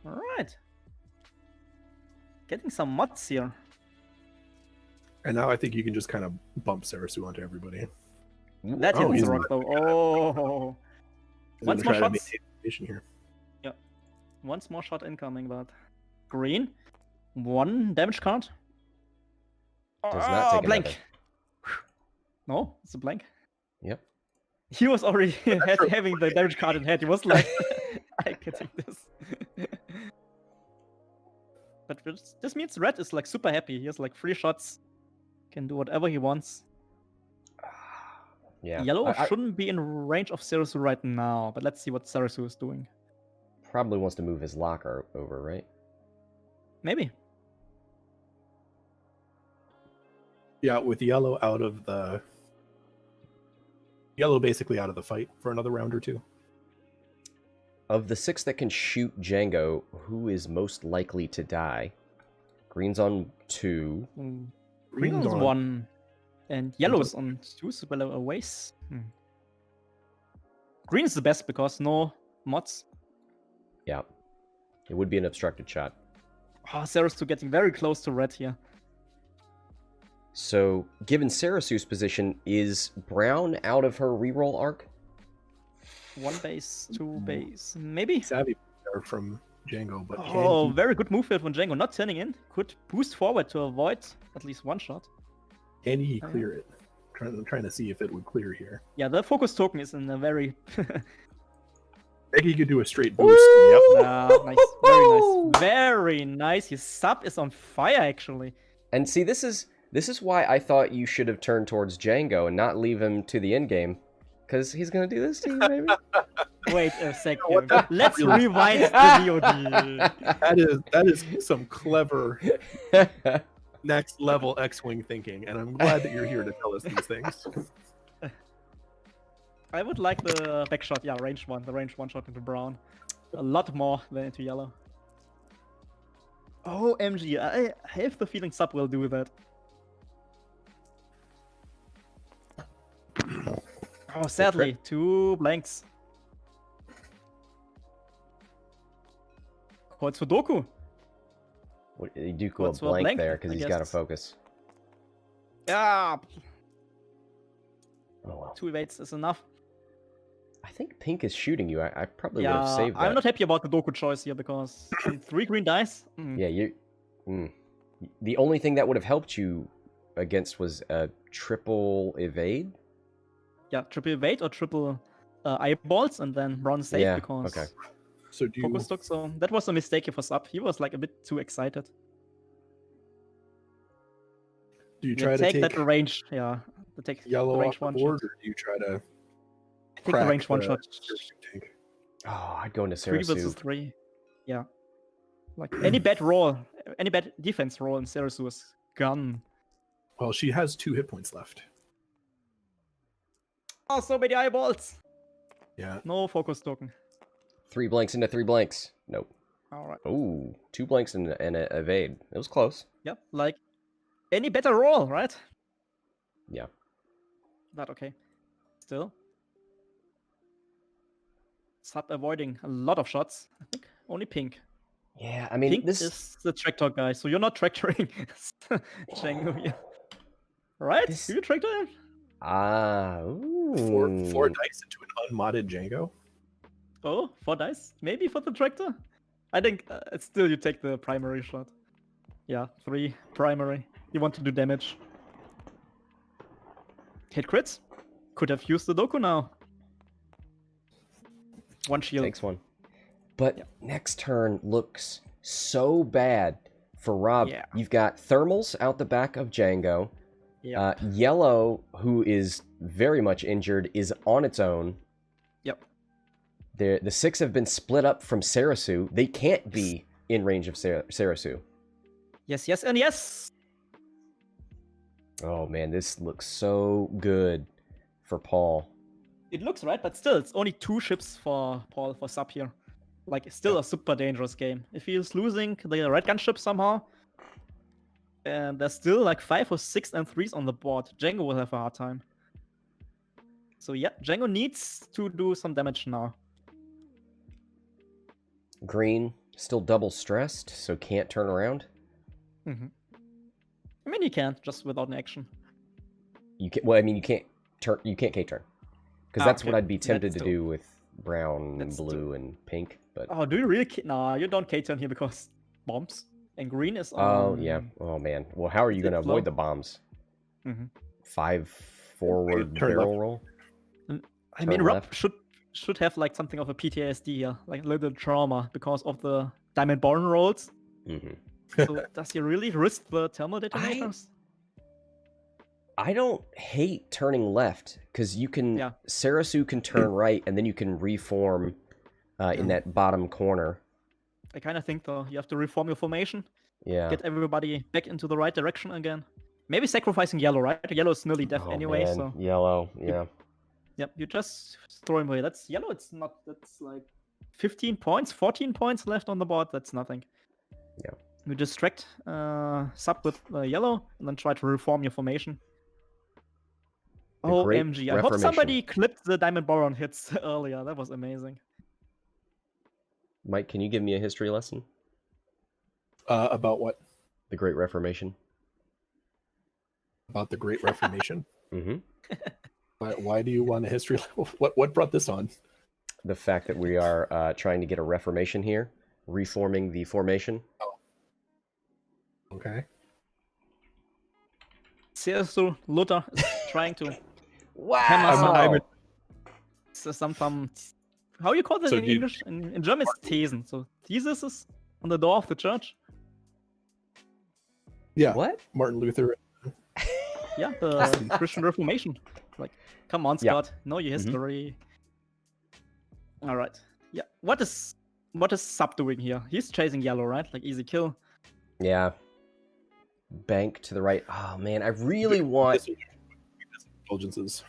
Alright. Getting some mods here. And now I think you can just kind of bump Serissu onto everybody. That Oh, hits he's the rock though. Oh. He's Once gonna more try to shots. maintain the position here. Once more shot incoming, but green. 1 damage card. Does not take blank. another. No, it's a blank. Yep. He was already having the damage card in hand. He was like, I can take this. But this means red is like super happy. He has like 3 shots. Can do whatever he wants. Yeah. Yellow I shouldn't be in range of Serissu right now, but let's see what Serissu is doing. probably wants to move his locker over, right? Maybe. Yeah, with yellow out of the yellow basically out of the fight for another round or two. Of the 6 that can shoot Jango, who is most likely to die? Green's on 2. Green is on- 1. And yellow is on 2, so below a waste. Green is the best because no mods. Yeah. It would be an obstructed shot. Oh, Serissu getting very close to red here. So, given Serissu's position, is Brown out of her reroll arc? 1 base, 2 base, maybe. Savvy there from Jango, but Oh, very good move here from Jango. Not turning in. Could boost forward to avoid at least 1 shot. can he clear it? I'm trying to see if it would clear here. Yeah, the focus token is in a very... Maybe he could do a straight boost. Yep. nice. Very nice. Very nice. His sub is on fire, actually. And see, this is why I thought you should have turned towards Jango and not leave him to the end game. Because he's going to do this to you, maybe? Wait a second. What the- Let's rewind the VOD. That is some clever next level X-Wing thinking, and I'm glad that you're here to tell us these things. I would like the back shot. Yeah, range 1. The range 1 shot into brown. A lot more than into yellow. OMG, I have the feeling sub will do that. Oh, sadly, 2 blanks. What's for Doku? You do go a What's for blank blank, there because I he's got to guess. focus. Yeah, Oh, well. 2 evades is enough. I think pink is shooting you. I probably would have Yeah, saved that. I'm not happy about the Doku choice here because 3 green dice. Yeah, you... The only thing that would have helped you against was a triple evade? Yeah, triple evade or triple eyeballs, and then brown safe Yeah, because okay. So do you focus took. So that was a mistake for sub. He was like a bit too excited. try to take take that range? Yeah, to take yellow the off range the 1 board, shot. or do you try to I think the crack range 1 shot. Serissu tank? Oh, I'd go into 3 versus Serissu. 3. Yeah. Like any bad roll, any bad defense roll in Serissu is gone. Well, she has 2 hit points left. Oh, so many eyeballs. Yeah. No focus token. 3 blanks into 3 blanks. Nope. All right. Ooh, 2 blanks and an evade. It was close. Yep. Like any better roll, right? Yeah. Not okay. Still. Sub avoiding a lot of shots. I think only pink. Yeah, I mean, Pink this... is the tractor guy, so you're not tractoring Jango here. Right? This- Do you tractor him? Ah, Four ooh. dice into an unmodded Jango. Oh, 4 dice? Maybe for the tractor? I think still you take the primary shot. Yeah, 3 primary. You want to do damage. Hit crits? Could have used the Doku now. 1 shield. Takes 1. But next turn looks so bad for Rob. Yeah. You've got thermals out the back of Jango. Yeah. Yellow, who is very much injured, is on its own. Yep. The 6 have been split up from Serissu. They can't be in range of Serissu. Yes, yes, and yes! Oh man, this looks so good for Paul. It looks right, but still, it's only 2 ships for Paul for sub here. Like, it's still a super dangerous game. If he's losing the red gun ship somehow, and there's still like 5 or 6 and 3s on the board, Jango will have a hard time. So yeah, Jango needs to do some damage now. Green still double stressed, so can't turn around. Mm-hmm. I mean, he can't, just without an action. You can. Well, I mean, you can't turn. You can't K-turn, because that's okay. what I'd be tempted That's to do with brown, blue, and pink. But oh, do you really? Nah, you don't K-turn here because bombs. And green is oh yeah. Oh man. Well, how are you going to avoid the bombs? 5 forward barrel left. roll. I mean, Rob should have like something of a PTSD here, like a little trauma because of the diamond barn rolls. So does he really risk the thermal detonators? I don't hate turning left because you can. Yeah. Serissu can turn right, and then you can reform in that bottom corner. I kind of think though you have to reform your formation. Yeah. Get everybody back into the right direction again. Maybe sacrificing yellow, right? Yellow is nearly death anyway, man. so Yellow, yeah. Yep, you just throw him away. That's yellow. It's not. That's like 15 points, 14 points left on the board. That's nothing. Yeah. You distract sub with yellow and then try to reform your formation. OMG! I hope somebody clipped the diamond boron hits earlier. That was amazing. Mike, can you give me a history lesson? About what? The Great Reformation. About the Great Reformation? Mm-hmm. Why do you want a history? What brought this on? The fact that we are trying to get a reformation here, reforming the formation. Oh. Okay. Serissu Luther is trying to Wow. some how you call that in English? In German, it's Thesen. So thesis is on the door of the church. Yeah. What? Martin Luther. Yeah, the Christian Reformation. Like, come on, Scott. Know your history. All right. Yeah. What is Sub doing here? He's chasing yellow, right? Like easy kill. Yeah. Bank to the right. Oh man, I really want Indulgences.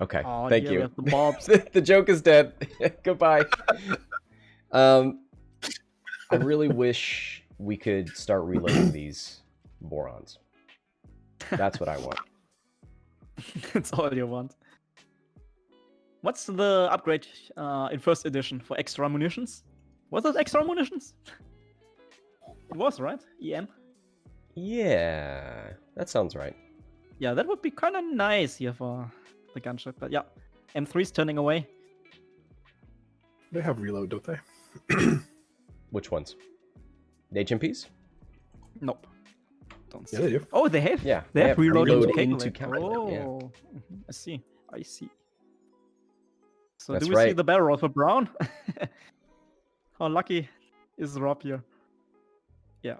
Okay, oh, thank dear, you. We have the bobs. The joke is dead. Goodbye. I really wish we could start reloading these borons. That's what I want. That's all you want. What's the upgrade in first edition for extra munitions? Was it extra munitions? It was, right? EM? Yeah, that sounds right. Yeah, that would be kind of nice here for the gunship. But yeah, M3's turning away. They have reload, don't they? Which ones? The HMPs? Nope. Don't see. Yeah, they do. Oh, they have. Yeah, they have reloading reload into into calculate. calculate, Oh, yeah. I see. I see. So That's do we see right. the barrel roll for Brown? How lucky is Rob here? Yeah.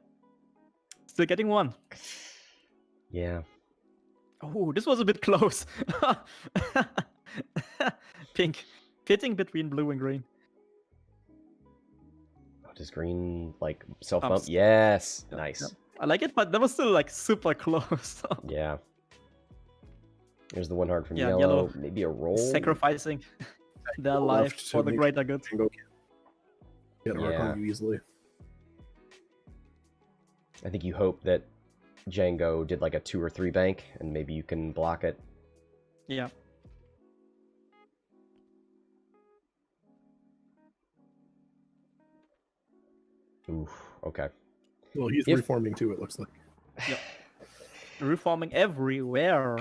Still getting one. Yeah. Oh, this was a bit close. Pink. Pitting between blue and green. Oh, does green like self bump? Bumps. Yes. Yep, Nice. yep. I like it, but that was still like super close. Yeah. There's the one hard from Yeah, yellow. yellow Maybe a roll. Sacrificing their life Left for to the make greater good. Jango get an arc Yeah. on you easily. I think you hope that Jango did like a 2 or 3 bank, and maybe you can block it. Yeah. Oof. Okay. Well, he's If- reforming too, it looks like. Yep. Reforming everywhere.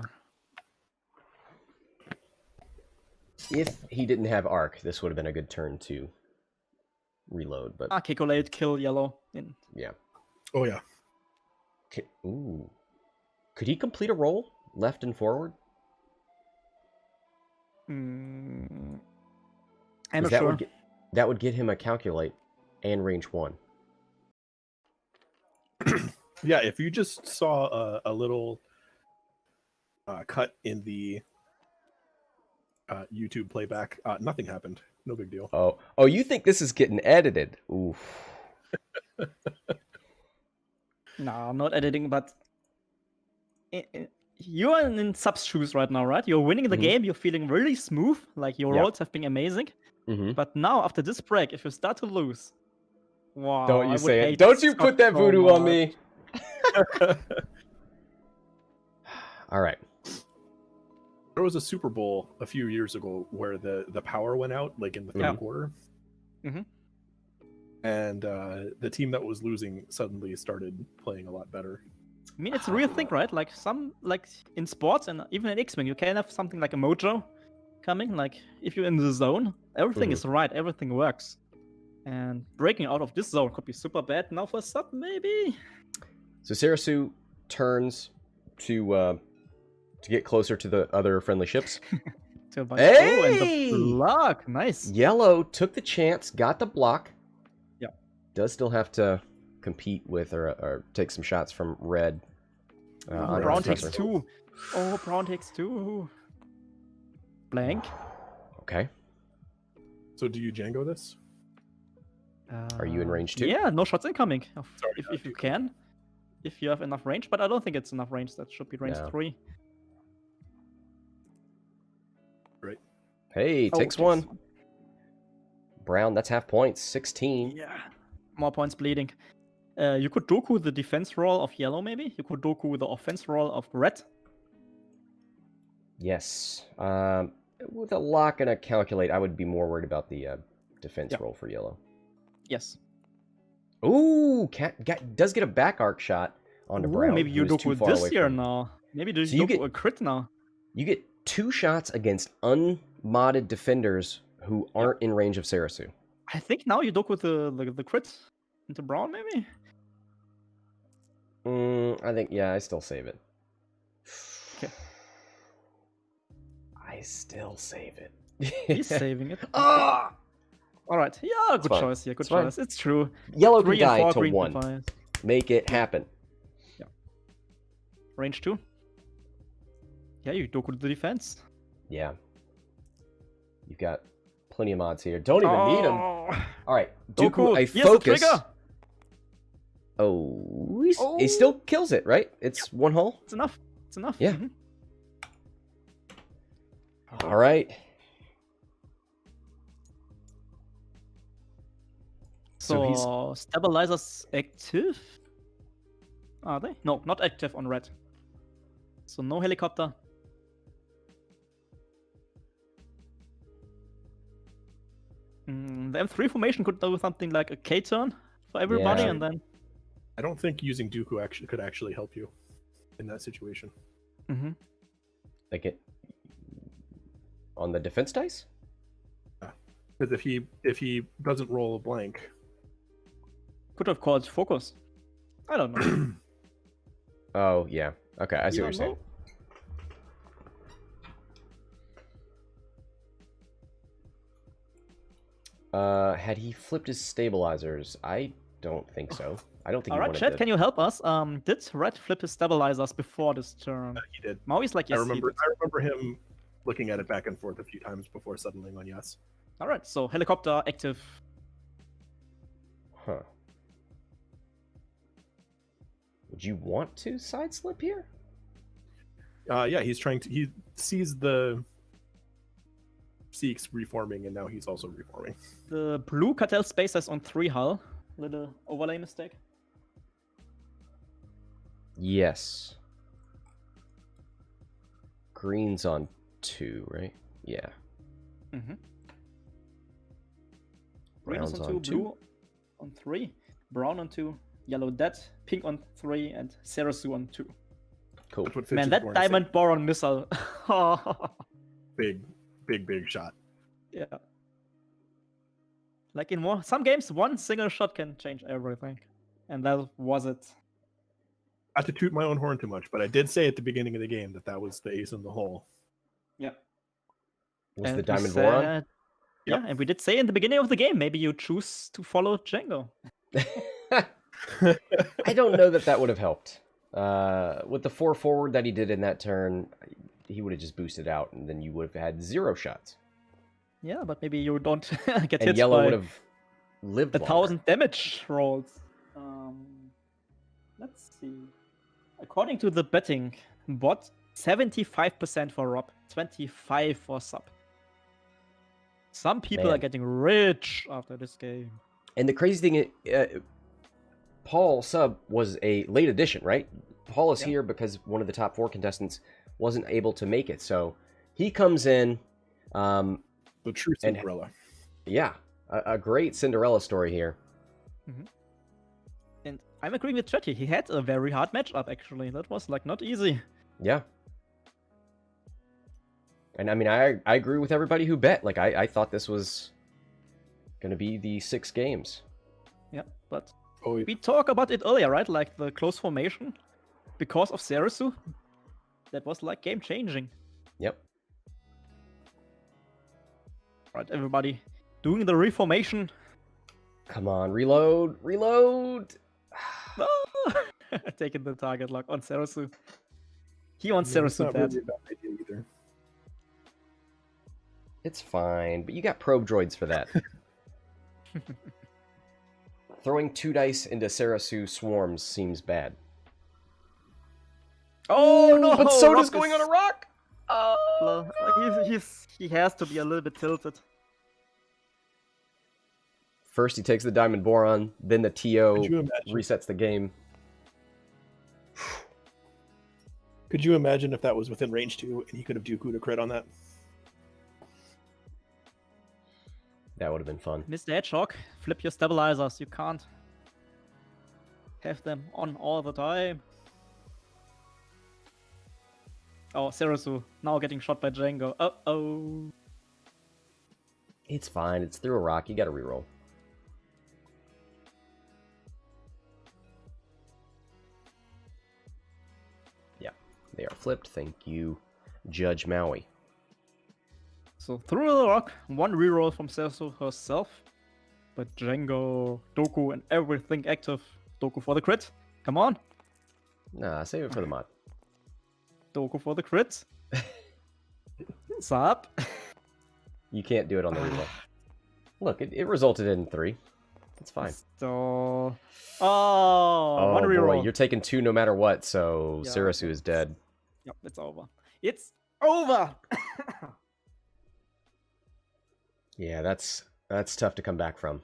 If he didn't have arc, this would have been a good turn to reload. But Calculate, kill yellow. yeah. Oh, yeah. Ooh. Could he complete a roll left and forward? I'm 'Cause not that sure. that would get him a calculate and range 1. Yeah, if you just saw a little cut in the YouTube playback, nothing happened. No big deal. Oh, you think this is getting edited? Oof. No, I'm not editing, but you're in Sub's shoes right now, right? You're winning the game. You're feeling really smooth. Like your rolls have been amazing. But now after this break, if you start to lose, wow! Don't you I would say it? hate Don't you Scott put that so voodoo on much. me? All right. There was a Super Bowl a few years ago where the power went out, like in the third quarter. And the team that was losing suddenly started playing a lot better. I mean, it's a real thing, right? Like in sports and even in X-Wing, you can have something like a mojo coming. Like if you're in the zone, everything is right, everything works. And breaking out of this zone could be super bad. Now for Sub, maybe. So Serissu turns to get closer to the other friendly ships. Hey! Hey! Oh, and the block, nice. Yellow took the chance, got the block. Yeah. Does still have to compete with or take some shots from red. Brown takes 2. Oh, Brown takes 2. Blank. Okay. So do you Jango this? Are you in range 2? Yeah, no shots incoming. Sorry, if you can. If you have enough range, but I don't think it's enough range. That should be range 3. Right. Hey, takes 1. Brown, that's half points. 16. Yeah. More points bleeding. You could Doku the defense roll of yellow, maybe? You could Doku the offense roll of red. Yes. With a lock and a calculate, I would be more worried about the defense roll for yellow. Yes. Ooh, does get a back arc shot onto Brown. Maybe you Doku this here now. Maybe you Doku a crit now. You get 2 shots against unmodded defenders who aren't in range of Serissu. I think now you Doku the crit into Brown, maybe? I think, I still save it. Okay. I still save it. He's saving it. Ah! Alright, yeah, good choice. Yeah, good choice. It's true. Yellow can 3 and die 4, to green 1. to 5. Make it happen. Yeah. Range 2. Yeah, you Doku the defense. Yeah. You've got plenty of mods here. Don't even need them. Alright, Dooku, a focus. Oh, he still kills it, right? It's 1 hull? It's enough. It's enough. Yeah. Alright. So stabilizers active? Are they? No, not active on red. So no helicopter. The M3 formation could do something like a K-turn for everybody, and then... I don't think using Dooku could actually help you in that situation. Like it on the defense dice? Yeah. Because if he doesn't roll a blank... Could have called focus. I don't know. Oh, yeah. Okay, I see what you're saying. Had he flipped his stabilizers? I don't think so. I don't think. Alright, Chet, can you help us? Did Red flip his stabilizers before this turn? He did. Maui's like, yes. I remember him looking at it back and forth a few times before settling on yes. Alright, so helicopter active. Huh. Would you want to side slip here? Yeah, he's trying to. He sees the Seeks reforming, and now he's also reforming. The blue Cartel space is on 3 hull. Little overlay mistake. Yes. Green's on 2, right? Yeah. Green is on 2, blue on 3, brown on 2, yellow dead, pink on 3, and Serissu on 2. Cool. Man, that diamond boron missile. Big shot. Yeah. Like in some games, one single shot can change everything. And that was it. Not to toot my own horn too much, but I did say at the beginning of the game that was the ace in the hole. Yeah. Was the diamond boron? Yeah, and we did say in the beginning of the game, maybe you choose to follow Jango. I don't know that would have helped. With the 4 forward that he did in that turn, he would have just boosted out, and then you would have had 0 shots. Yeah, but maybe you don't get and hit yellow by would have lived 1,000 damage rolls. Let's see. According to the betting bot, 75% for Rob, 25 for Sub. Some people Man. are getting rich after this game. And the crazy thing is, Paul Sub was a late addition, right? Paul is here because one of the top 4 contestants wasn't able to make it. So he comes in. The true Cinderella. Yeah, a great Cinderella story here. Mm-hmm. And I'm agreeing with Chetty. He had a very hard matchup, actually. That was, like, not easy. Yeah. And I mean, I agree with everybody who bet. Like, I thought this was going to be the 6 games. Yeah, but we talked about it earlier, right? Like, the close formation. Because of Serissu. That was, like, game-changing. Yep. Right, everybody. Doing the reformation. Come on, reload! Reload! No! Taking the target lock on Serissu. He wants Serissu dead. Really a bad idea either. It's fine, but you got probe droids for that. Throwing 2 dice into Serissu swarms seems bad. Oh no! But Soda's going on a rock! Well, he has to be a little bit tilted. First he takes the Diamond Boron, then the TO resets the game. Could you imagine if that was within range 2 and he could have Dooku crit on that? That would have been fun. Mr. Hedgehog, flip your stabilizers. You can't have them on all the time. Oh, Serissu now getting shot by Jango. Uh-oh. It's fine. It's through a rock. You got to reroll. Yeah, they are flipped. Thank you, Judge Maui. So through the rock, 1 reroll from Serissu herself. But Jango, Dooku, and everything active. Dooku for the crit. Come on. Nah, save it for the mod. Dooku for the crit. What's up? You can't do it on the reroll. Look, it resulted in 3. It's fine. So... Oh, 1 reroll. Boy, you're taking 2 no matter what, so Yeah. Serissu is dead. Yep, it's over. It's over! Yeah, that's tough to come back from.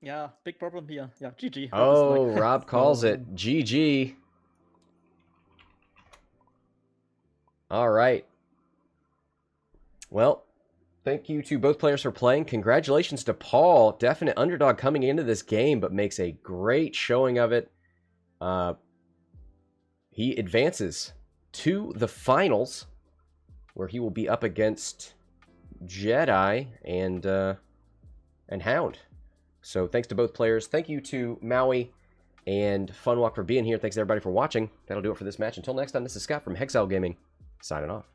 Yeah, big problem here. Yeah, GG. That Oh, was like- Rob calls it. GG. All right. Well, thank you to both players for playing. Congratulations to Paul. Definite underdog coming into this game, but makes a great showing of it. He advances to the finals, where he will be up against Jedi and Hound. So thanks to both players. Thank you to Maui and Funwalk for being here. Thanks everybody for watching. That'll do it for this match. Until next time, this is Scott from Hexiled Gaming, signing off.